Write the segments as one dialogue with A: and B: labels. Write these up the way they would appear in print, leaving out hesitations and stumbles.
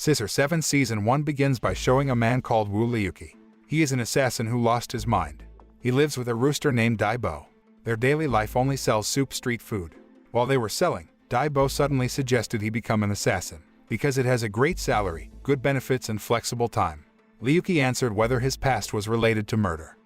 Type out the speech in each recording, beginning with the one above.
A: Scissor-7 Season 1 begins by showing a man called Wu Liuqi. He is an assassin who lost his mind. He lives with a rooster named Daibo. Their daily life only sells soup street food. While they were selling, Daibo suddenly suggested he become an assassin, because it has a great salary, good benefits and flexible time. Liuqi answered whether his past was related to murder.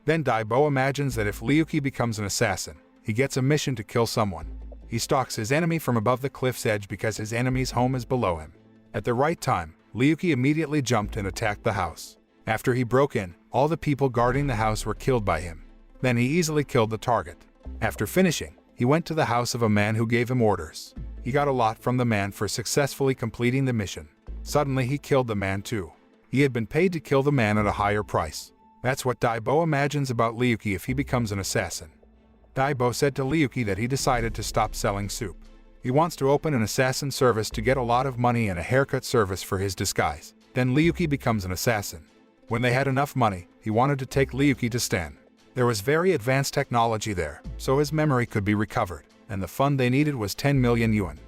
A: Then Daibo imagines that if Liuqi becomes an assassin, he gets a mission to kill someone. He stalks his enemy from above the cliff's edge because his enemy's home is below him. At the right time, Liuqi immediately jumped and attacked the house. After he broke in, all the people guarding the house were killed by him. Then he easily killed the target. After finishing, he went to the house of a man who gave him orders. He got a lot from the man for successfully completing the mission. Suddenly he killed the man too. He had been paid to kill the man at a higher price. That's what Daibo imagines about Liuqi if he becomes an assassin. Daibo said to Liuqi that he decided to stop selling soup. He wants to open an assassin service to get a lot of money and a haircut service for his disguise. Then Liuqi becomes an assassin. When they had enough money, he wanted to take Liuqi to Stan. There was very advanced technology there, so his memory could be recovered, and the fund they needed was 10 million yuan.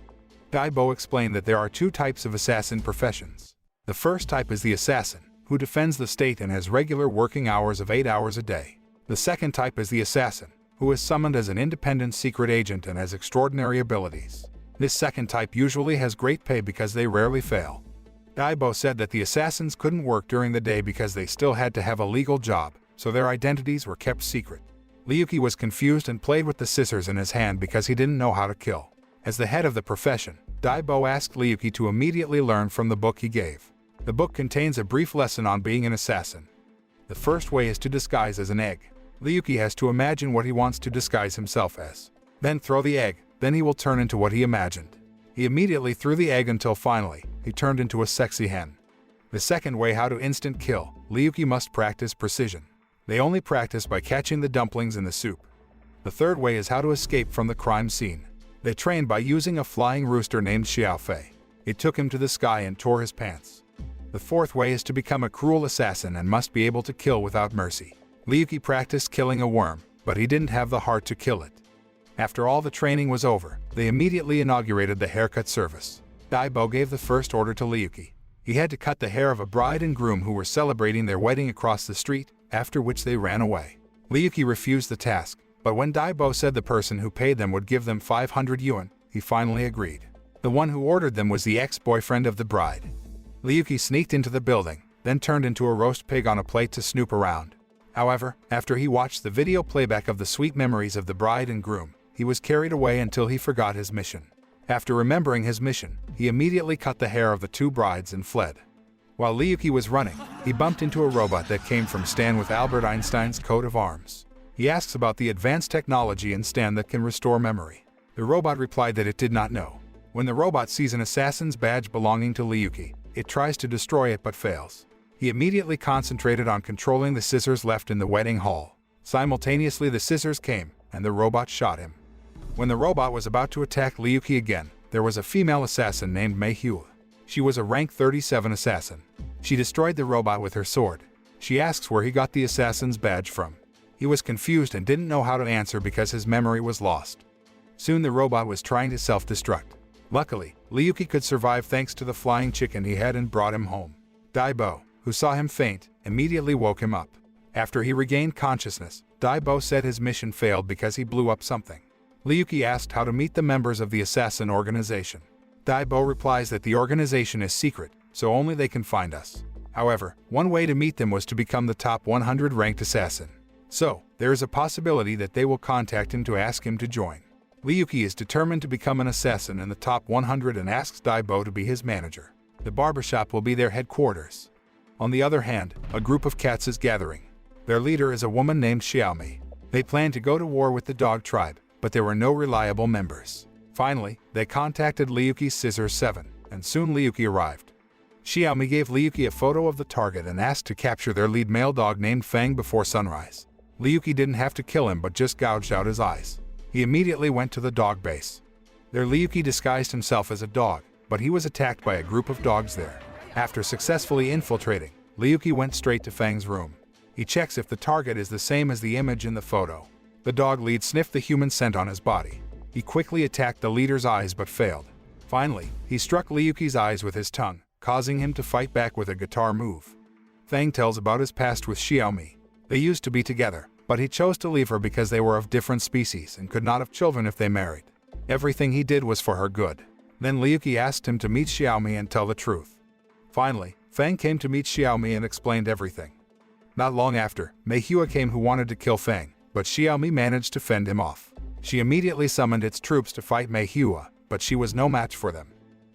A: Daibo explained that there are two types of assassin professions. The first type is the assassin, who defends the state and has regular working hours of 8 hours a day. The second type is the assassin, who is summoned as an independent secret agent and has extraordinary abilities. This second type usually has great pay because they rarely fail. Daibo said that the assassins couldn't work during the day because they still had to have a legal job, so their identities were kept secret. Liuqi was confused and played with the scissors in his hand because he didn't know how to kill. As the head of the profession, Daibo asked Liuqi to immediately learn from the book he gave. The book contains a brief lesson on being an assassin. The first way is to disguise as an egg. Liuqi has to imagine what he wants to disguise himself as. Then throw the egg, then he will turn into what he imagined. He immediately threw the egg until finally, he turned into a sexy hen. The second way how to instant kill, Liuqi must practice precision. They only practice by catching the dumplings in the soup. The third way is how to escape from the crime scene. They trained by using a flying rooster named Xiaofei. It took him to the sky and tore his pants. The fourth way is to become a cruel assassin and must be able to kill without mercy. Liuqi practiced killing a worm, but he didn't have the heart to kill it. After all the training was over, they immediately inaugurated the haircut service. Daibo gave the first order to Liuqi. He had to cut the hair of a bride and groom who were celebrating their wedding across the street, after which they ran away. Liuqi refused the task, but when Daibo said the person who paid them would give them 500 yuan, he finally agreed. The one who ordered them was the ex-boyfriend of the bride. Liuqi sneaked into the building, then turned into a roast pig on a plate to snoop around. However, after he watched the video playback of the sweet memories of the bride and groom, he was carried away until he forgot his mission. After remembering his mission, he immediately cut the hair of the two brides and fled. While Liuqi was running, he bumped into a robot that came from Stan with Albert Einstein's coat of arms. He asks about the advanced technology in Stan that can restore memory. The robot replied that it did not know. When the robot sees an assassin's badge belonging to Liuqi, it tries to destroy it but fails. He immediately concentrated on controlling the scissors left in the wedding hall. Simultaneously the scissors came, and the robot shot him. When the robot was about to attack Liuqi again, there was a female assassin named Mei Hua. She was a rank 37 assassin. She destroyed the robot with her sword. She asks where he got the assassin's badge from. He was confused and didn't know how to answer because his memory was lost. Soon the robot was trying to self-destruct. Luckily, Liuqi could survive thanks to the flying chicken he had and brought him home. Daibo, who saw him faint, immediately woke him up. After he regained consciousness, Daibo said his mission failed because he blew up something. Liuqi asked how to meet the members of the assassin organization. Daibo replies that the organization is secret, so only they can find us. However, one way to meet them was to become the top 100 ranked assassin. So, there is a possibility that they will contact him to ask him to join. Liuqi is determined to become an assassin in the top 100 and asks Daibo to be his manager. The barbershop will be their headquarters. On the other hand, a group of cats is gathering. Their leader is a woman named Xiaomi. They plan to go to war with the dog tribe, but there were no reliable members. Finally, they contacted Liuqi's Scissor-7, and soon Liuqi arrived. Xiaomi gave Liuqi a photo of the target and asked to capture their lead male dog named Fang before sunrise. Liuqi didn't have to kill him but just gouged out his eyes. He immediately went to the dog base. There Liuqi disguised himself as a dog, but he was attacked by a group of dogs there. After successfully infiltrating, Liuqi went straight to Fang's room. He checks if the target is the same as the image in the photo. The dog lead sniffed the human scent on his body. He quickly attacked the leader's eyes but failed. Finally, he struck Liuqi's eyes with his tongue, causing him to fight back with a guitar move. Fang tells about his past with Xiaomi. They used to be together, but he chose to leave her because they were of different species and could not have children if they married. Everything he did was for her good. Then Liuqi asked him to meet Xiaomi and tell the truth. Finally, Fang came to meet Xiaomi and explained everything. Not long after, Meihua came who wanted to kill Fang, but Xiaomi managed to fend him off. She immediately summoned its troops to fight Meihua, but she was no match for them.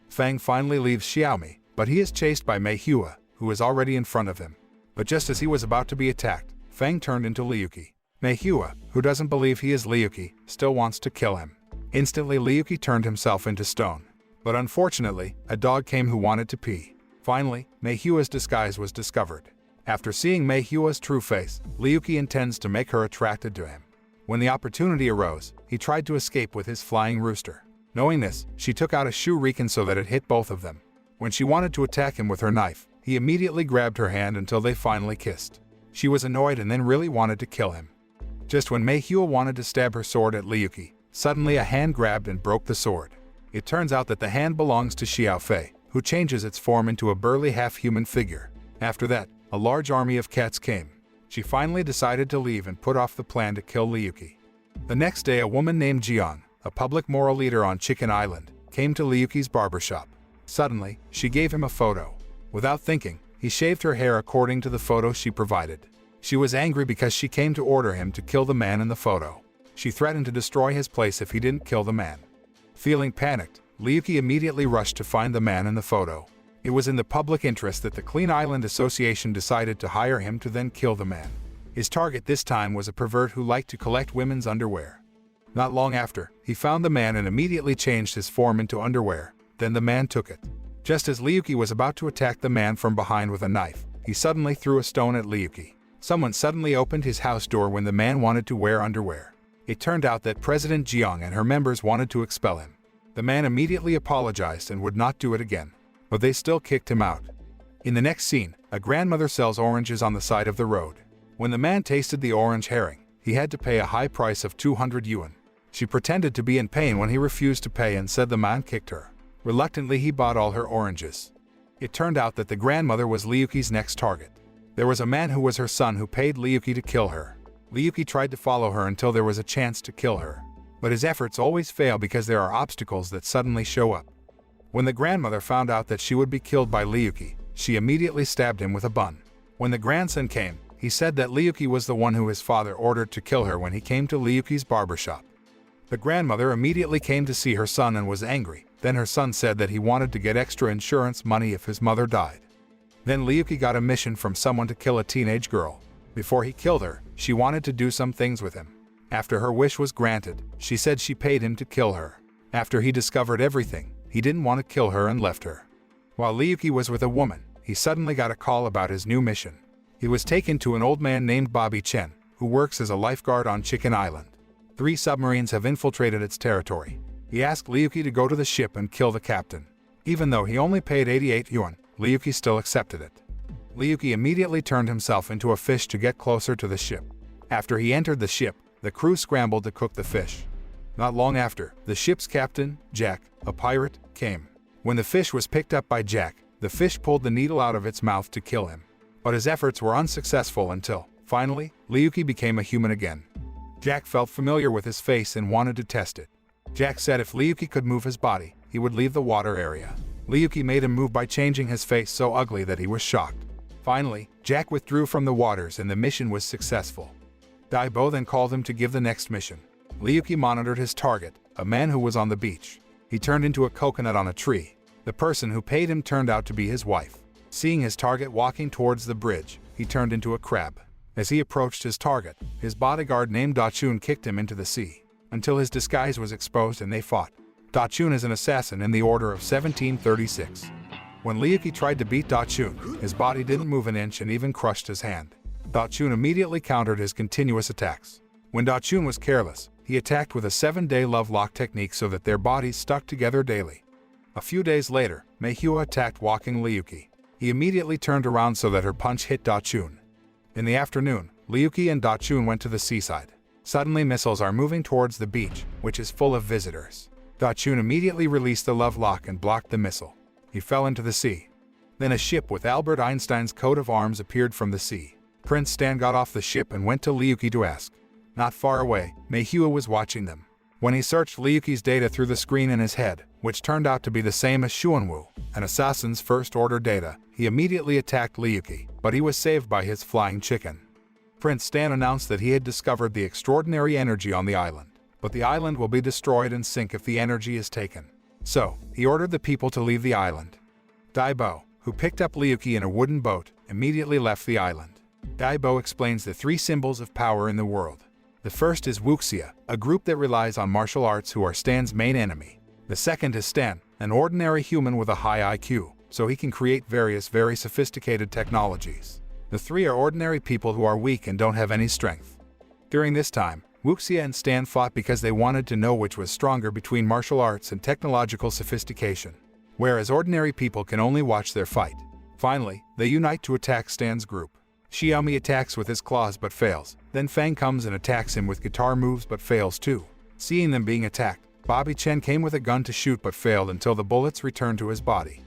A: Fang finally leaves Xiaomi, but he is chased by Meihua, who is already in front of him. But just as he was about to be attacked, Fang turned into Liuqi. Meihua, who doesn't believe he is Liuqi, still wants to kill him. Instantly Liuqi turned himself into stone. But unfortunately, a dog came who wanted to pee. Finally, Meihua's disguise was discovered. After seeing Meihua's true face, Liuqi intends to make her attracted to him. When the opportunity arose, he tried to escape with his flying rooster. Knowing this, she took out a shuriken so that it hit both of them. When she wanted to attack him with her knife, he immediately grabbed her hand until they finally kissed. She was annoyed and then really wanted to kill him. Just when Meihua wanted to stab her sword at Liuqi, suddenly a hand grabbed and broke the sword. It turns out that the hand belongs to Xiaofei, who changes its form into a burly half-human figure. After that, a large army of cats came. She finally decided to leave and put off the plan to kill Liuqi. The next day, a woman named Jiang, a public moral leader on Chicken Island, came to Liuqi's barbershop. Suddenly, she gave him a photo. Without thinking, he shaved her hair according to the photo she provided. She was angry because she came to order him to kill the man in the photo. She threatened to destroy his place if he didn't kill the man. Feeling panicked, Liuqi immediately rushed to find the man in the photo. It was in the public interest that the Clean Island Association decided to hire him to then kill the man. His target this time was a pervert who liked to collect women's underwear. Not long after, he found the man and immediately changed his form into underwear. Then the man took it. Just as Liuqi was about to attack the man from behind with a knife, he suddenly threw a stone at Liuqi. Someone suddenly opened his house door when the man wanted to wear underwear. It turned out that President Jiang and her members wanted to expel him. The man immediately apologized and would not do it again, but they still kicked him out. In the next scene, a grandmother sells oranges on the side of the road. When the man tasted the orange herring, he had to pay a high price of 200 yuan. She pretended to be in pain when he refused to pay and said the man kicked her. Reluctantly, he bought all her oranges. It turned out that the grandmother was Liuqi's next target. There was a man who was her son who paid Liuqi to kill her. Liuqi tried to follow her until there was a chance to kill her. But his efforts always fail because there are obstacles that suddenly show up. When the grandmother found out that she would be killed by Liuqi, she immediately stabbed him with a bun. When the grandson came, he said that Liuqi was the one who his father ordered to kill her when he came to Liuqi's barbershop. The grandmother immediately came to see her son and was angry. Then her son said that he wanted to get extra insurance money if his mother died. Then Liuqi got a mission from someone to kill a teenage girl. Before he killed her, she wanted to do some things with him. After her wish was granted, she said she paid him to kill her. After he discovered everything, he didn't want to kill her and left her. While Liuqi was with a woman, he suddenly got a call about his new mission. He was taken to an old man named Bobby Chen, who works as a lifeguard on Chicken Island. 3 submarines have infiltrated its territory. He asked Liuqi to go to the ship and kill the captain. Even though he only paid 88 yuan, Liuqi still accepted it. Liuqi immediately turned himself into a fish to get closer to the ship. After he entered the ship, the crew scrambled to cook the fish. Not long after, the ship's captain, Jack, a pirate, came. When the fish was picked up by Jack, the fish pulled the needle out of its mouth to kill him. But his efforts were unsuccessful until, finally, Liuqi became a human again. Jack felt familiar with his face and wanted to test it. Jack said if Liuqi could move his body, he would leave the water area. Liuqi made him move by changing his face so ugly that he was shocked. Finally, Jack withdrew from the waters and the mission was successful. Daibo then called him to give the next mission. Liuqi monitored his target, a man who was on the beach. He turned into a coconut on a tree. The person who paid him turned out to be his wife. Seeing his target walking towards the bridge, he turned into a crab. As he approached his target, his bodyguard named Dachun kicked him into the sea, until his disguise was exposed and they fought. Dachun is an assassin in the order of 1736. When Liuqi tried to beat Dachun, his body didn't move an inch and even crushed his hand. Dachun immediately countered his continuous attacks. When Dachun was careless, he attacked with a 7-day love lock technique so that their bodies stuck together daily. A few days later, Meihua attacked walking Liuqi. He immediately turned around so that her punch hit Dachun. In the afternoon, Liuqi and Dachun went to the seaside. Suddenly missiles are moving towards the beach, which is full of visitors. Dachun immediately released the love lock and blocked the missile. He fell into the sea. Then a ship with Albert Einstein's coat of arms appeared from the sea. Prince Stan got off the ship and went to Ryuki to ask. Not far away, Meihua was watching them. When he searched Ryuki's data through the screen in his head, which turned out to be the same as Xuanwu, an assassin's first-order data, he immediately attacked Ryuki, but he was saved by his flying chicken. Prince Stan announced that he had discovered the extraordinary energy on the island, but the island will be destroyed and sink if the energy is taken. So, he ordered the people to leave the island. Daibo, who picked up Ryuki in a wooden boat, immediately left the island. Daibo explains the 3 symbols of power in the world. The first is Wuxia, a group that relies on martial arts who are Stan's main enemy. The second is Stan, an ordinary human with a high IQ, so he can create various very sophisticated technologies. The 3 are ordinary people who are weak and don't have any strength. During this time, Wuxia and Stan fought because they wanted to know which was stronger between martial arts and technological sophistication, whereas ordinary people can only watch their fight. Finally, they unite to attack Stan's group. Xiaomi attacks with his claws but fails. Then Fang comes and attacks him with guitar moves but fails too. Seeing them being attacked, Bobby Chen came with a gun to shoot but failed until the bullets returned to his body.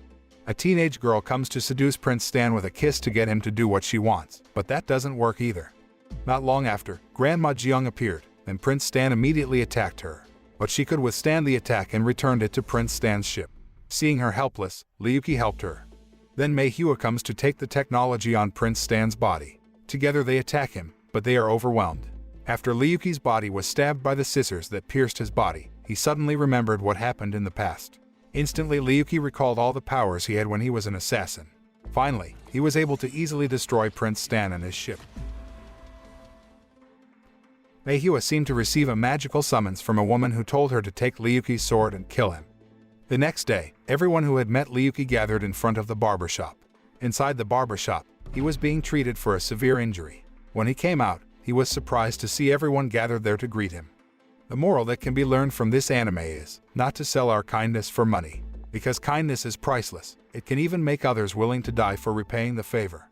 A: A teenage girl comes to seduce Prince Stan with a kiss to get him to do what she wants, but that doesn't work either. Not long after, Grandma Jiang appeared, and Prince Stan immediately attacked her. But she could withstand the attack and returned it to Prince Stan's ship. Seeing her helpless, Ryuki helped her. Then Meihua comes to take the technology on Prince Stan's body. Together they attack him, but they are overwhelmed. After Ryuki's body was stabbed by the scissors that pierced his body, he suddenly remembered what happened in the past. Instantly Ryuki recalled all the powers he had when he was an assassin. Finally, he was able to easily destroy Prince Stan and his ship. Meihua seemed to receive a magical summons from a woman who told her to take Ryuki's sword and kill him. The next day, everyone who had met Ryuki gathered in front of the barber shop. Inside the barber shop, he was being treated for a severe injury. When he came out, he was surprised to see everyone gathered there to greet him. The moral that can be learned from this anime is not to sell our kindness for money, because kindness is priceless. It can even make others willing to die for repaying the favor.